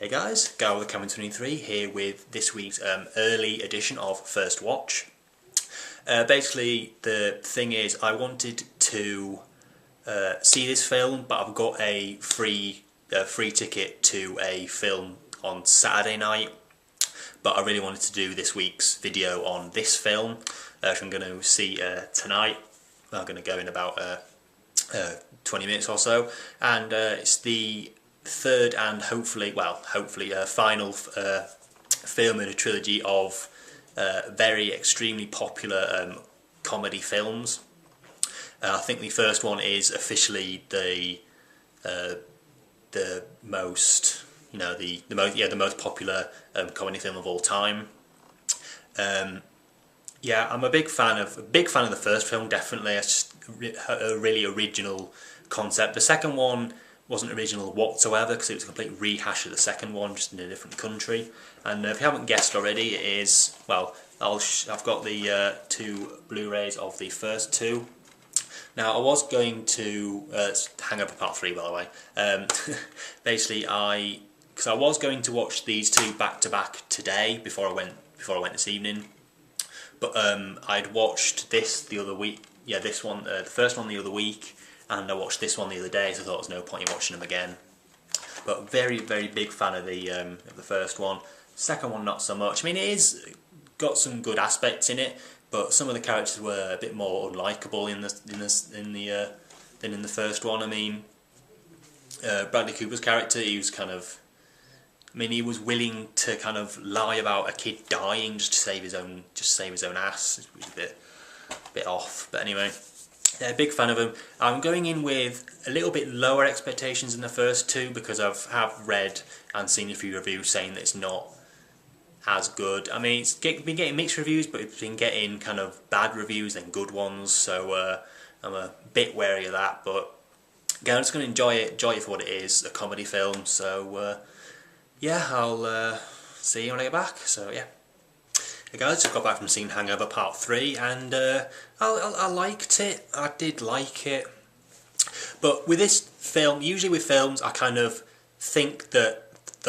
Hey guys, Galafinakis here with this week's early edition of First Watch. Basically, the thing is, I wanted to see this film, but I've got a free ticket to a film on Saturday night. But I really wanted to do this week's video on this film, which I'm going to see tonight. I'm going to go in about 20 minutes or so, and it's the third and hopefully final film in a trilogy of very extremely popular comedy films. I think the first one is officially the most the most popular comedy film of all time. Yeah, I'm a big fan of the first film. Definitely, it's just a really original concept. The second one wasn't original whatsoever because it was a complete rehash of the second one, just in a different country. And if you haven't guessed already, it is, well, I've got the two Blu-rays of the first two. Now, I was going to Hangover Part 3, by the way. Basically, because I was going to watch these two back to back today before I went this evening, but I'd watched this the other week. Yeah, this one, the first one the other week. And I watched this one the other day, so I thought there was no point in watching them again. But very, very big fan of the first one. Second one, not so much. I mean, it is got some good aspects in it, but some of the characters were a bit more unlikable than in the first one. I mean, Bradley Cooper's character, he was kind of, I mean, he was willing to kind of lie about a kid dying just to save his own ass, which is a bit off. But anyway. Yeah, big fan of him. I'm going in with a little bit lower expectations than the first two because have read and seen a few reviews saying that it's not as good. I mean, it's been getting mixed reviews, but it's been getting kind of bad reviews and good ones, so I'm a bit wary of that. But again, I'm just going to enjoy it for what it is, a comedy film. So yeah, I'll see you when I get back. So yeah. Hey guys, just got back from seeing Hangover Part 3 and I liked it. I did like it. But with this film, usually with films, I kind of think that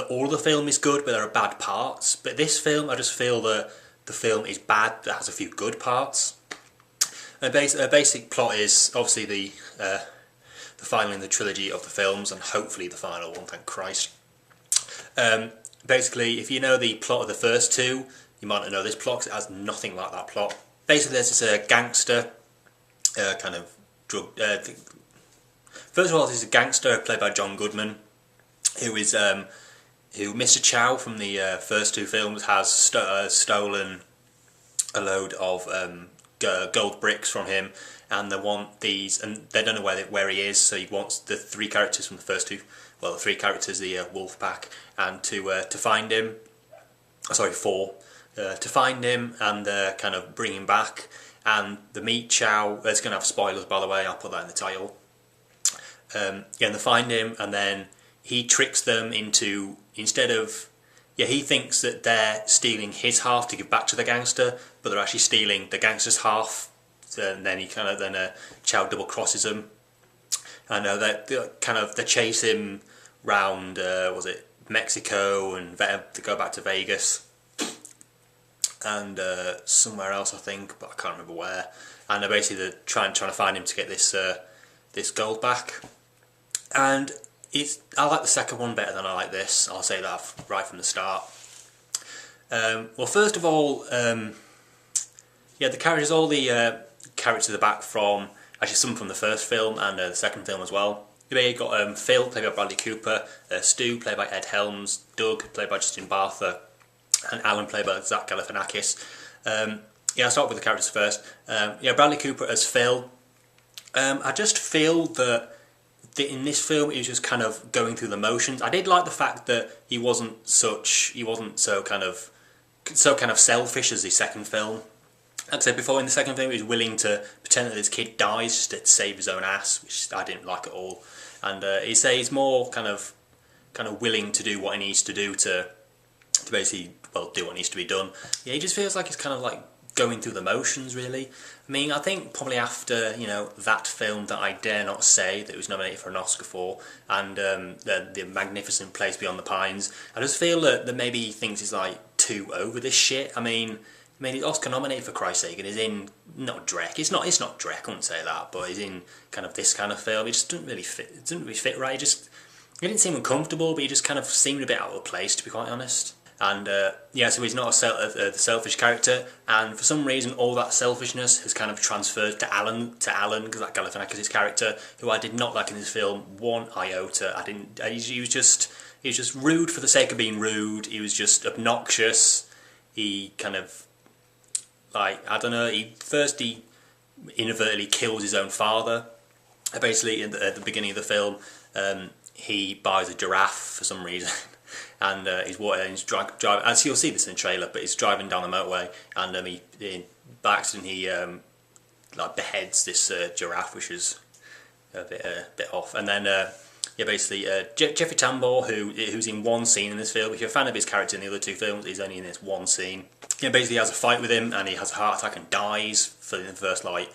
all of the film is good, but there are bad parts. But this film, I just feel that the film is bad, but has a few good parts. A basic plot is obviously the final in the trilogy of the films, and hopefully the final one, thank Christ. Basically, if you know the plot of the first two, you might not know this plot because it has nothing like that plot. Basically, there's this gangster, kind of drug. First of all, there's a gangster played by John Goodman, who Mr. Chow from the first two films has stolen a load of gold bricks from him, and they want these, and they don't know where he is. So he wants the three characters from the first two, well, the three characters, the wolf pack, and to find him. Sorry, four. To find him and kind of bring him back, and the meet Chow. It's going to have spoilers, by the way. I'll put that in the title. Yeah, and they find him, and then he tricks them into, instead of, yeah, he thinks that they're stealing his half to give back to the gangster, but they're actually stealing the gangster's half. And then Chow double crosses them, and they chase him round. Was it Mexico, and they go back to Vegas. And somewhere else, I think, but I can't remember where. And they're basically trying to find him to get this gold back. And I like the second one better than I like this. I'll say that right from the start. Well, first of all, yeah, the characters, all the characters at the back from, actually some from the first film and the second film as well. You've got Phil, played by Bradley Cooper, Stu, played by Ed Helms, Doug, played by Justin Bartha, and Alan, played by Zack Galafinakis. Yeah, I'll start with the characters first. Yeah, Bradley Cooper as Phil. I just feel that in this film he was just kind of going through the motions. I did like the fact that he wasn't so kind of selfish as the second film. Like I said before, in the second film he was willing to pretend that his kid dies just to save his own ass, which I didn't like at all. And he's more kind of willing to do what he needs to do to basically, well, do what needs to be done. Yeah, he just feels like he's kind of like going through the motions, really. I mean, I think probably after, you know, that film that I dare not say that it was nominated for an Oscar for, and the magnificent Place Beyond the Pines, I just feel that maybe he thinks he's like too over this shit. I mean, he's Oscar nominated for Christ's sake, and he's in not Drek. It's not Drek. I wouldn't say that, but he's in kind of this kind of film. It just doesn't really fit. It doesn't really fit right. It didn't seem uncomfortable, but he just kind of seemed a bit out of place, to be quite honest. And yeah, so he's not the selfish character, and for some reason all that selfishness has kind of transferred to Alan, because Zack Galafinakis' character, who I did not like in this film one iota. He was just rude for the sake of being rude. He was just obnoxious. He kind of, like, I don't know. He inadvertently kills his own father. Basically, at the beginning of the film, he buys a giraffe for some reason. And he's driving, as you'll see this in the trailer, but he's driving down the motorway, and by accident he like beheads this giraffe, which is a bit off. And then yeah, basically Jeffrey Tambor, who's in one scene in this film. If you're a fan of his character in the other two films, he's only in this one scene. Yeah, basically he has a fight with him, and he has a heart attack and dies for the first like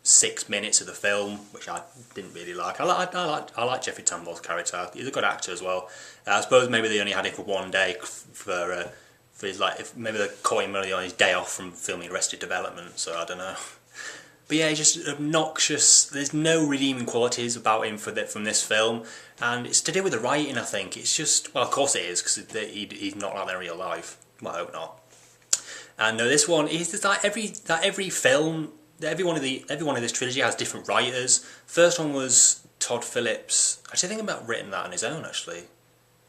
6 minutes of the film, which I didn't really like. I like Jeffrey Tambor's character. He's a good actor as well. I suppose maybe they only had him for one day for his, like, if maybe they caught him only on his day off from filming Arrested Development. So I don't know. But yeah, he's just obnoxious. There's no redeeming qualities about him from this film, and it's to do with the writing. I think it's just, well, of course it is, because he's not like that in real life. Well, I hope not. And this one is just like every film. Every one of this trilogy has different writers. First one was Todd Phillips. Actually, I think he might have written that on his own, actually.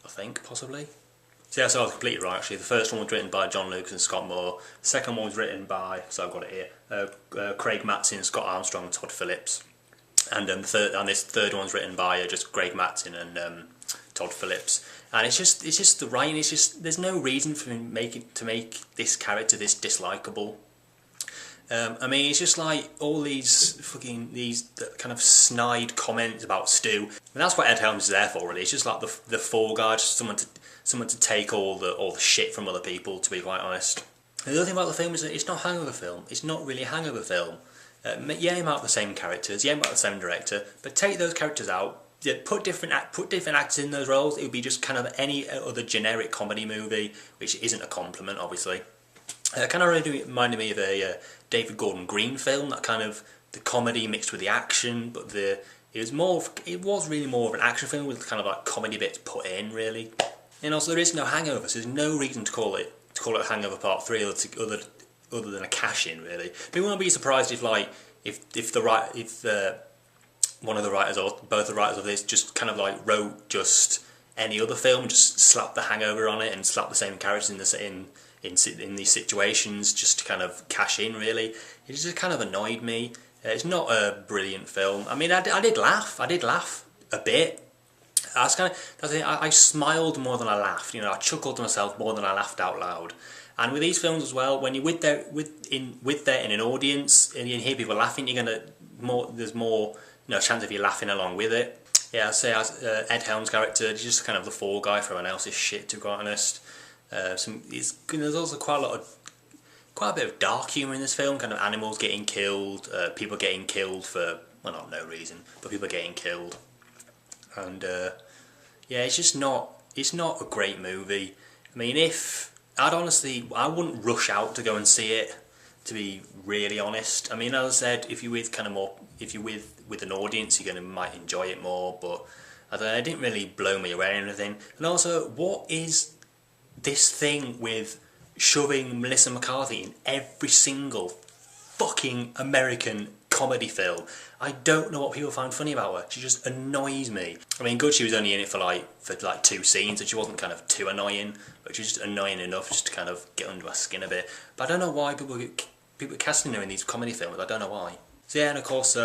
I think, possibly. So yeah, so I was completely right, actually. The first one was written by John Lucas and Scott Moore. The second one was written by, so I've got it here, Craig Matzin, Scott Armstrong and Todd Phillips. And this third one was written by just Craig Matzin and Todd Phillips. And it's just the writing. It's just, there's no reason for him to make this character this dislikable. I mean, it's just like all these kind of snide comments about Stu, and that's what Ed Helms is there for, really. It's just like the fall guy, just someone to take all the shit from other people, to be quite honest. And the other thing about the film is that it's not a Hangover film. It's not really a Hangover film. Yeah, you might have the same characters, yeah, you might have the same director, but take those characters out. Yeah, put different actors in those roles. It would be just kind of any other generic comedy movie, which isn't a compliment, obviously. Kind of really reminded me of a David Gordon Green film, that kind of the comedy mixed with the action, but it was really more of an action film with kind of like comedy bits put in, really. And also there is no Hangover, so there's no reason to call it Hangover Part 3 other than a cash-in, really. But you won't be surprised if one of the writers or both the writers of this just kind of like wrote just any other film, just slapped the Hangover on it and slapped the same characters in these situations just to kind of cash in, really. It just kind of annoyed me. It's not a brilliant film. I mean, I did laugh a bit. I smiled more than I laughed. You know, I chuckled to myself more than I laughed out loud. And with these films as well, when you're in an audience and you hear people laughing, there's more chance of you laughing along with it. Yeah, I'd say Ed Helms' character, he's just kind of the fall guy for everyone else's shit, to be quite honest. There's also quite a bit of dark humour in this film, kind of animals getting killed, people getting killed for, well, not no reason, but people getting killed. And yeah, it's not a great movie. I mean, I wouldn't rush out to go and see it, to be really honest. I mean, as I said, if you're with an audience, you're might enjoy it more, but I don't know, it didn't really blow me away or anything. And also, what is this thing with shoving Melissa McCarthy in every single fucking American comedy film? I don't know what people find funny about her. She just annoys me. I mean, good, she was only in it for like 2 scenes, and she wasn't kind of too annoying, but she's just annoying enough just to kind of get under my skin a bit. But I don't know why people are casting her in these comedy films. I don't know why. So yeah, and of course,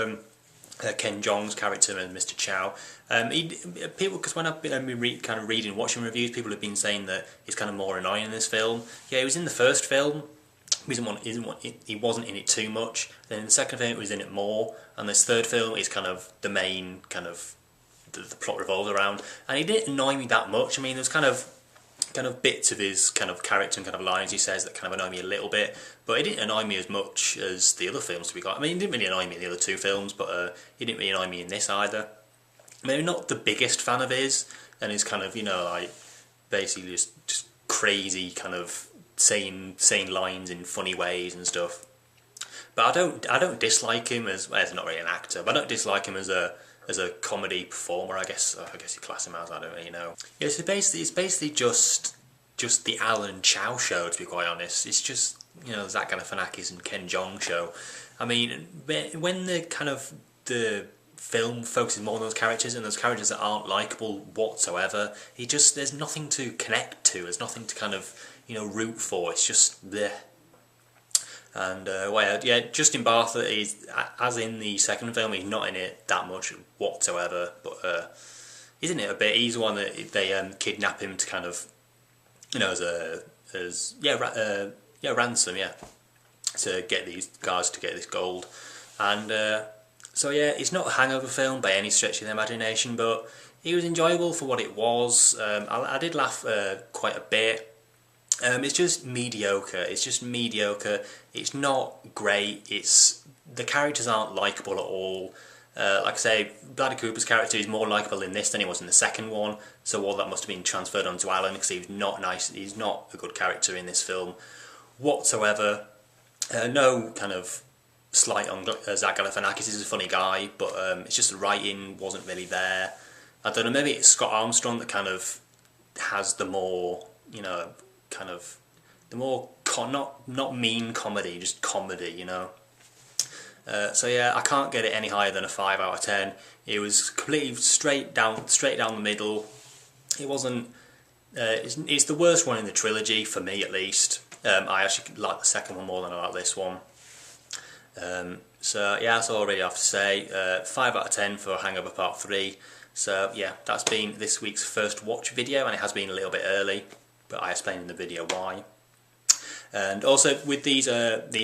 Ken Jeong's character and Mr. Chow. Because when I've been watching reviews, people have been saying that he's kind of more annoying in this film. Yeah, he was in the first film. He wasn't in it too much. Then in the second film, he was in it more. And this third film is kind of the main kind of the plot revolves around. And he didn't annoy me that much. I mean, there was kind of kind of bits of his kind of character and kind of lines he says that kind of annoy me a little bit, but it didn't annoy me as much as the other films we got. I mean, it didn't really annoy me in the other two films, but it didn't really annoy me in this either. I mean, I'm not the biggest fan of his, and his kind of, you know, like, basically just crazy kind of saying lines in funny ways and stuff. But I don't dislike him as, well, he's not really an actor, but I don't dislike him as a comedy performer. I guess you class him as, I don't really know. Yeah, so basically it's basically just the Alan Chow show, to be quite honest. It's just, you know, Zack Galafinakis and Ken Jeong show. I mean, when the film focuses more on those characters, and those characters that aren't likeable whatsoever, there's nothing to connect to. There's nothing to kind of, you know, root for. It's just there. And well, yeah, Justin Bartha is, as in the second film, he's not in it that much whatsoever, but he's in it a bit. He's the one that they kidnap him to kind of, you know, ransom, to get these guys to get this gold. And so yeah, it's not a hangover film by any stretch of the imagination, but it was enjoyable for what it was. I did laugh quite a bit. It's just mediocre. It's not great. The characters aren't likeable at all. Like I say, Bradley Cooper's character is more likeable in this than he was in the second one. So all that must have been transferred onto Alan, because he was not nice. He's not a good character in this film whatsoever. No kind of slight on Zack Galifianakis. He's a funny guy, but it's just the writing wasn't really there. I don't know. Maybe it's Scott Armstrong that kind of has the more, you know, kind of the more not mean comedy, just comedy, you know. So yeah, I can't get it any higher than a 5 out of 10. It was completely straight down the middle. It wasn't. It's the worst one in the trilogy for me, at least. I actually like the second one more than I like this one. So yeah, that's all I really have to say. 5 out of 10 for Hangover Part 3. So yeah, that's been this week's first watch video, and it has been a little bit early, but I explained in the video why. And also with these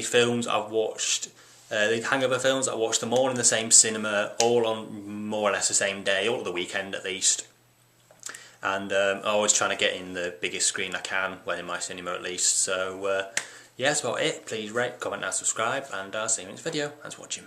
films, I've watched the Hangover films. I watched them all in the same cinema, all on more or less the same day, all at the weekend at least. And I'm always trying to get in the biggest screen I can, when in my cinema at least. So yeah, that's about it. Please rate, comment and subscribe, and see you in the next video. Thanks for watching.